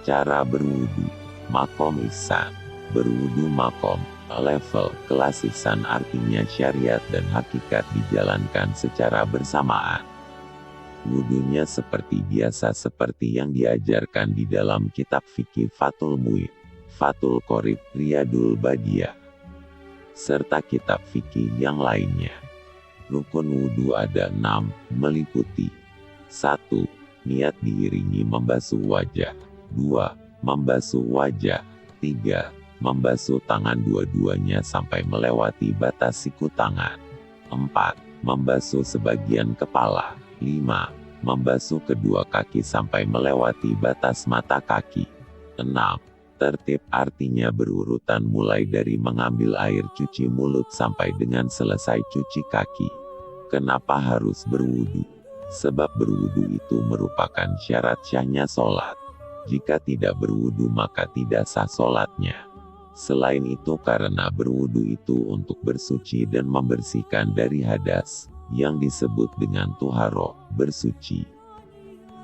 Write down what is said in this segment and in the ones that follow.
Cara berwudu. Makom ihsan. Berwudu makom, level, kelas ihsan artinya syariat dan hakikat dijalankan secara bersamaan. Wudunya seperti biasa seperti yang diajarkan di dalam kitab fikih Fathul Muin, Fathul Qorib, Riyadul Badiah, serta kitab fikih yang lainnya. Rukun wudu ada 6, meliputi 1. Niat diiringi membasuh wajah. 2. Membasuh wajah. 3. Membasuh tangan dua-duanya sampai melewati batas siku tangan. 4. Membasuh sebagian kepala. 5. Membasuh kedua kaki sampai melewati batas mata kaki. 6. Tertib artinya berurutan mulai dari mengambil air cuci mulut sampai dengan selesai cuci kaki. Kenapa harus berwudu? Sebab berwudu itu merupakan syarat syahnya sholat. Jika tidak berwudu maka tidak sah sholatnya. Selain itu karena berwudu itu untuk bersuci dan membersihkan dari hadas, yang disebut dengan tuharoh, bersuci.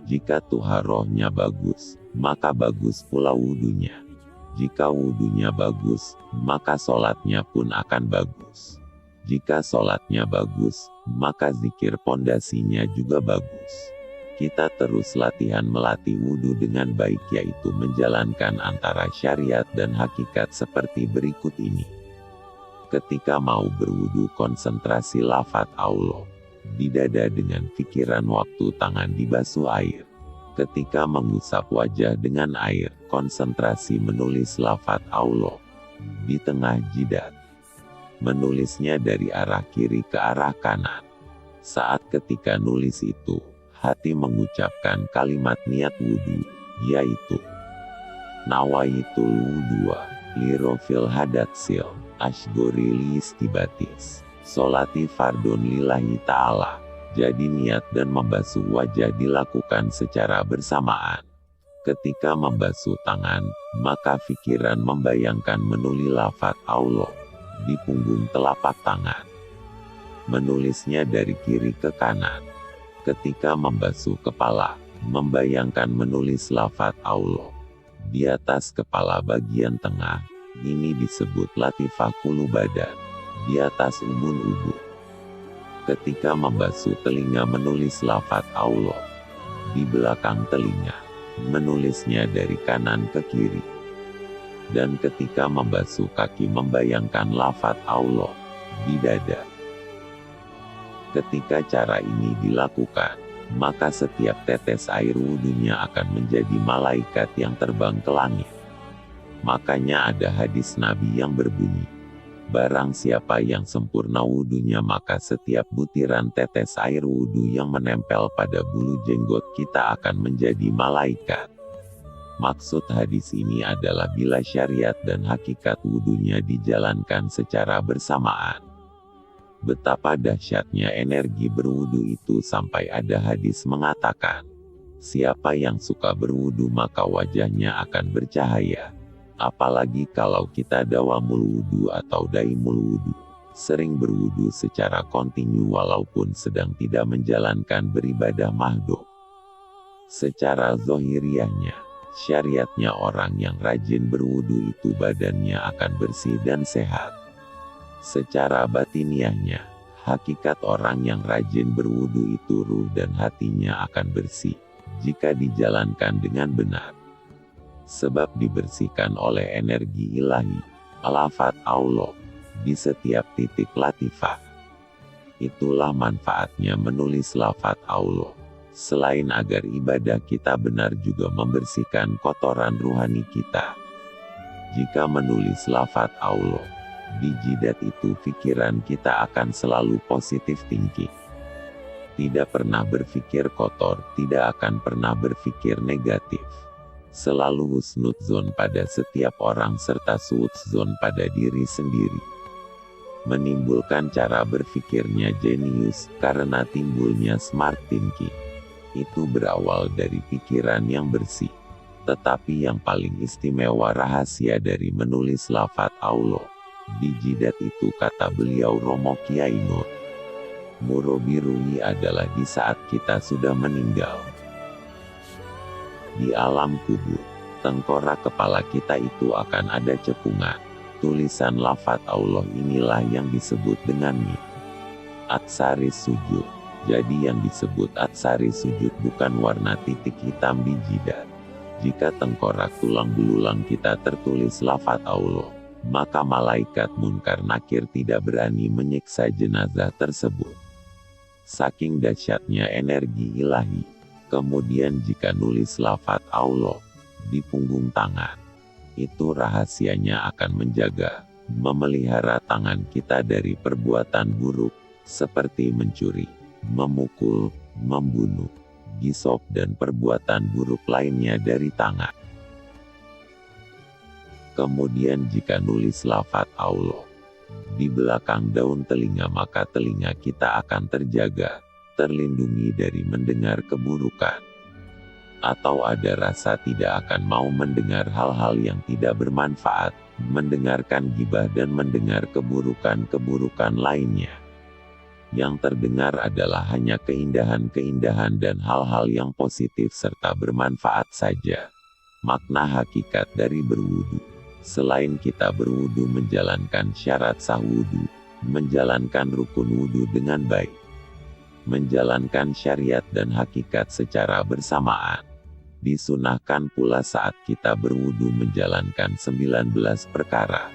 Jika tuharohnya bagus, maka bagus pula wudunya. Jika wudunya bagus, maka sholatnya pun akan bagus. Jika sholatnya bagus, maka zikir pondasinya juga bagus. Kita terus latihan melatih wudu dengan baik, yaitu menjalankan antara syariat dan hakikat seperti berikut ini. Ketika mau berwudu konsentrasi lafaz Allah di dada dengan pikiran waktu tangan dibasuh air. Ketika mengusap wajah dengan air, konsentrasi menulis lafaz Allah di tengah jidat. Menulisnya dari arah kiri ke arah kanan. Saat ketika nulis itu, hati mengucapkan kalimat niat wudu, yaitu nawaitul wudua lirofil hadatsil ashgori liistibatis sholati fardun lillahi ta'ala. Jadi niat dan membasuh wajah dilakukan secara bersamaan. Ketika membasuh tangan, maka pikiran membayangkan menulis lafaz Allah di punggung telapak tangan. Menulisnya dari kiri ke kanan. Ketika membasuh kepala, membayangkan menulis lafaz Allah di atas kepala bagian tengah. Ini disebut latifah kulu badan, di atas ubun-ubun. Ketika membasuh telinga menulis lafaz Allah di belakang telinga, menulisnya dari kanan ke kiri. Dan ketika membasuh kaki membayangkan lafaz Allah di dada. Ketika cara ini dilakukan, maka setiap tetes air wudunya akan menjadi malaikat yang terbang ke langit. Makanya ada hadis Nabi yang berbunyi, barang siapa yang sempurna wudunya maka setiap butiran tetes air wudu yang menempel pada bulu jenggot kita akan menjadi malaikat. Maksud hadis ini adalah bila syariat dan hakikat wudunya dijalankan secara bersamaan. Betapa dahsyatnya energi berwudu itu sampai ada hadis mengatakan, siapa yang suka berwudu maka wajahnya akan bercahaya. Apalagi kalau kita dawamul wudu atau daimul wudu, sering berwudu secara kontinu walaupun sedang tidak menjalankan beribadah mahdhuf. Secara zohiriahnya, syariatnya orang yang rajin berwudu itu badannya akan bersih dan sehat. Secara batiniahnya, hakikat orang yang rajin berwudu itu ruh dan hatinya akan bersih, jika dijalankan dengan benar. Sebab dibersihkan oleh energi ilahi, lafaz Allah, di setiap titik latifah. Itulah manfaatnya menulis lafaz Allah. Selain agar ibadah kita benar juga membersihkan kotoran ruhani kita. Jika menulis lafaz Allah di jidat itu pikiran kita akan selalu positif thinking. Tidak pernah berpikir kotor, tidak akan pernah berpikir negatif. Selalu husnudzon pada setiap orang serta suudzon pada diri sendiri. Menimbulkan cara berpikirnya jenius karena timbulnya smart thinking. Itu berawal dari pikiran yang bersih. Tetapi yang paling istimewa rahasia dari menulis lafaz Allah di jidat itu, kata beliau Romo Kiai Nur Murobirui, adalah di saat kita sudah meninggal di alam kubur. tengkorak kepala kita itu akan ada cekungan. Tulisan lafaz Allah inilah yang disebut dengan mim. Aksaris sujud. Jadi yang disebut aksaris sujud bukan warna titik hitam di jidat. Jika tengkorak tulang belulang kita tertulis lafaz Allah, maka malaikat munkar nakir tidak berani menyiksa jenazah tersebut. Saking dahsyatnya energi ilahi. Kemudian jika nulis lafaz Allah di punggung tangan, itu rahasianya akan menjaga, memelihara tangan kita dari perbuatan buruk, seperti mencuri, memukul, membunuh, gisop dan perbuatan buruk lainnya dari tangan. Kemudian jika nulis lafaz Allah di belakang daun telinga, maka telinga kita akan terjaga, terlindungi dari mendengar keburukan, atau ada rasa tidak akan mau mendengar hal-hal yang tidak bermanfaat, mendengarkan gibah dan mendengar keburukan-keburukan lainnya. Yang terdengar adalah hanya keindahan-keindahan dan hal-hal yang positif serta bermanfaat saja. Makna hakikat dari berwudu. Selain kita berwudu menjalankan syarat sah wudu, menjalankan rukun wudu dengan baik, menjalankan syariat dan hakikat secara bersamaan, disunahkan pula saat kita berwudu menjalankan 19 perkara.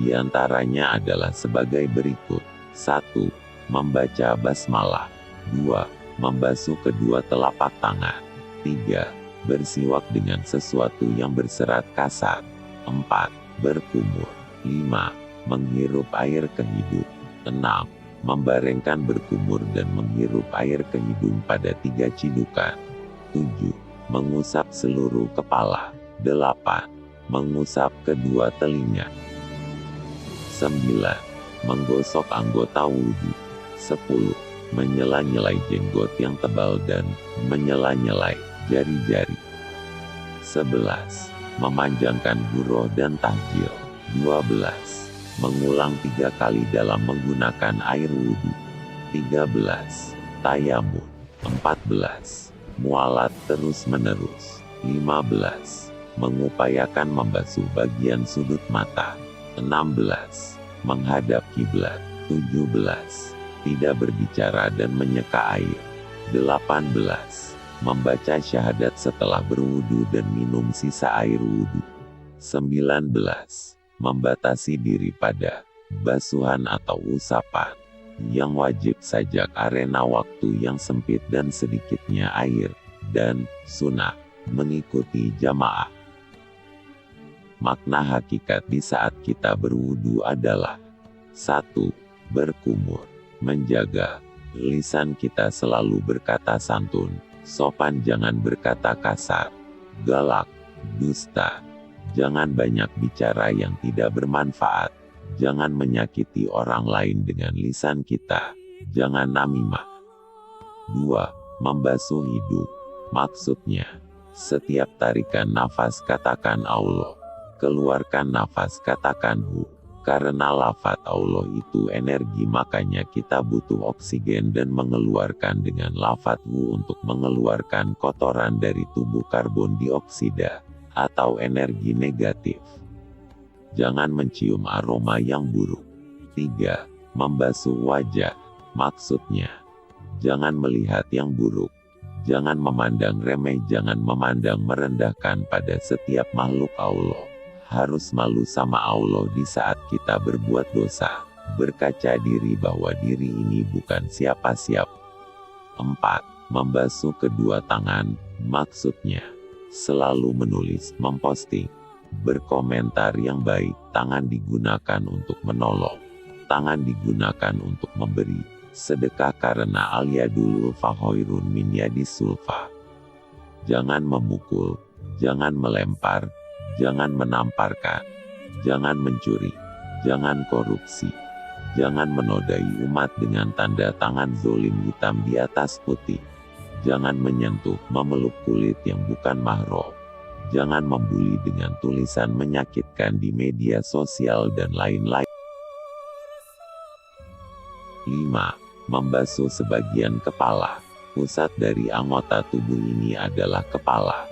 Di antaranya adalah sebagai berikut. 1. Membaca basmalah. 2. Membasuh kedua telapak tangan. 3. Bersiwak dengan sesuatu yang berserat kasar. 4. Berkumur. 5. Menghirup air ke hidung. 6. Membarengkan berkumur dan menghirup air ke hidung pada 3 cidukan. 7. Mengusap seluruh kepala. 8. Mengusap kedua telinga. 9. Menggosok anggota wudhu. 10. Menyela-nyelai jenggot yang tebal dan menyela-nyelai jari-jari. 11. Memanjangkan buroh dan tahjil. 12. Mengulang 3 kali dalam menggunakan air wudhu. 13. Tayamun. 14. Mualat terus-menerus. 15. Mengupayakan membasuh bagian sudut mata. 16. Menghadap kiblat. 17. Tidak berbicara dan menyeka air. 18. Membaca syahadat setelah berwudu dan minum sisa air wudu. 19. Membatasi diri pada basuhan atau usapan yang wajib saja karena waktu yang sempit dan sedikitnya air, dan sunnah mengikuti jamaah. Makna hakikat di saat kita berwudu adalah 1. Berkumur, menjaga lisan kita selalu berkata santun, sopan, jangan berkata kasar, galak, dusta. Jangan banyak bicara yang tidak bermanfaat. Jangan menyakiti orang lain dengan lisan kita. Jangan namimah. 2. Membasuh hidung. Maksudnya, setiap tarikan nafas katakan Allah. Keluarkan nafas katakan Hu. Karena lafaz Allah itu energi, makanya kita butuh oksigen dan mengeluarkan dengan lafaz Hu untuk mengeluarkan kotoran dari tubuh, karbon dioksida atau energi negatif. Jangan mencium aroma yang buruk. 3. Membasuh wajah. Maksudnya, jangan melihat yang buruk. Jangan memandang remeh, jangan memandang merendahkan pada setiap makhluk Allah. Harus malu sama Allah di saat kita berbuat dosa. Berkaca diri bahwa diri ini bukan siapa-siapa. 4. Membasuh kedua tangan. Maksudnya, selalu menulis, memposting, berkomentar yang baik. Tangan digunakan untuk menolong. Tangan digunakan untuk memberi sedekah, karena al-yadul ulfa khairun min yadis sulfa. Jangan memukul, jangan melempar, jangan menamparkan, jangan mencuri, jangan korupsi, jangan menodai umat dengan tanda tangan zolim hitam di atas putih. Jangan menyentuh, memeluk kulit yang bukan mahram. Jangan membuli dengan tulisan menyakitkan di media sosial dan lain-lain. 5. Membasuh sebagian kepala. Pusat dari anggota tubuh ini adalah kepala.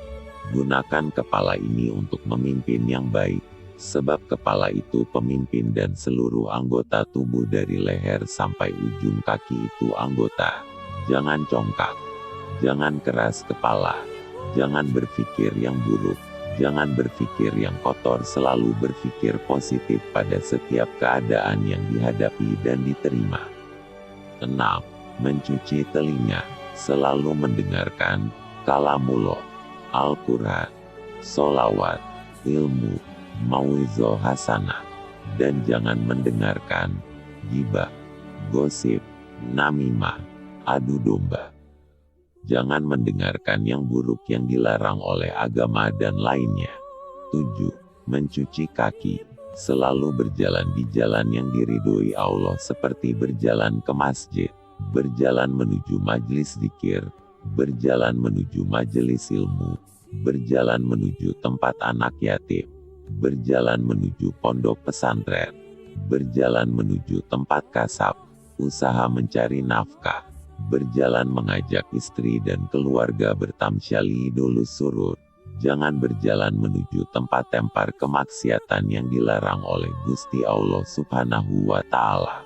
Gunakan kepala ini untuk memimpin yang baik, sebab kepala itu pemimpin dan seluruh anggota tubuh dari leher sampai ujung kaki itu anggota. Jangan congkak, jangan keras kepala, jangan berpikir yang buruk, jangan berpikir yang kotor, selalu berpikir positif pada setiap keadaan yang dihadapi dan diterima. 6. Mencuci telinga, selalu mendengarkan kalamullah, Al-Quran, sholawat, ilmu, mauizah hasanah, dan jangan mendengarkan ghibah, gosip, namimah, adu domba. Jangan mendengarkan yang buruk yang dilarang oleh agama dan lainnya. 7. Mencuci kaki, selalu berjalan di jalan yang diridhoi Allah seperti berjalan ke masjid, berjalan menuju majelis zikir, berjalan menuju majelis ilmu, berjalan menuju tempat anak yatim, berjalan menuju pondok pesantren, berjalan menuju tempat kasab, usaha mencari nafkah, berjalan mengajak istri dan keluarga bertamsyali idulus surur. Jangan berjalan menuju tempat tempar kemaksiatan yang dilarang oleh Gusti Allah Subhanahu wa Ta'ala.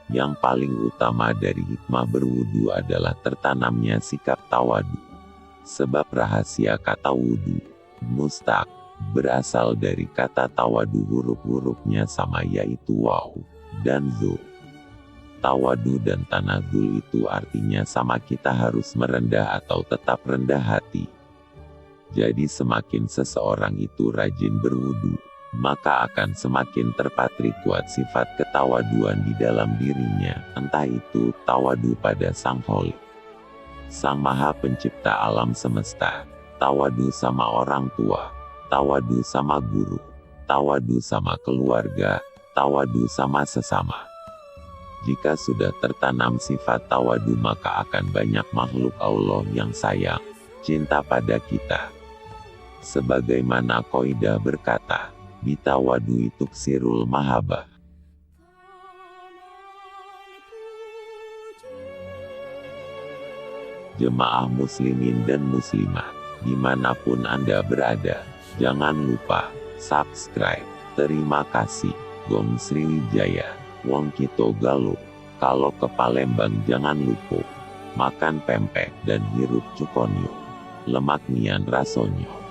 Yang paling utama dari hikmah berwudu adalah tertanamnya sikap tawadu. Sebab rahasia kata wudu, mustaq, berasal dari kata tawadu, huruf-hurufnya sama, yaitu waw dan zu. Tawadu dan tanazul itu artinya sama, kita harus merendah atau tetap rendah hati. Jadi semakin seseorang itu rajin berwudu, maka akan semakin terpatri kuat sifat ketawaduan di dalam dirinya, entah itu tawadu pada Sang Khalik, Sang Maha Pencipta alam semesta, tawadu sama orang tua, tawadu sama guru, tawadu sama keluarga, tawadu sama sesama. Jika sudah tertanam sifat tawadu, maka akan banyak makhluk Allah yang sayang, cinta pada kita. Sebagaimana kaidah berkata, bitawadu tuksirul mahabbah. Jemaah muslimin dan muslimat, dimanapun Anda berada, jangan lupa subscribe. Terima kasih. Gong Sriwijaya, Wong Kito Galuh. Kalau ke Palembang jangan lupa makan pempek dan hirup cukonyo. Lemak nian rasonyo.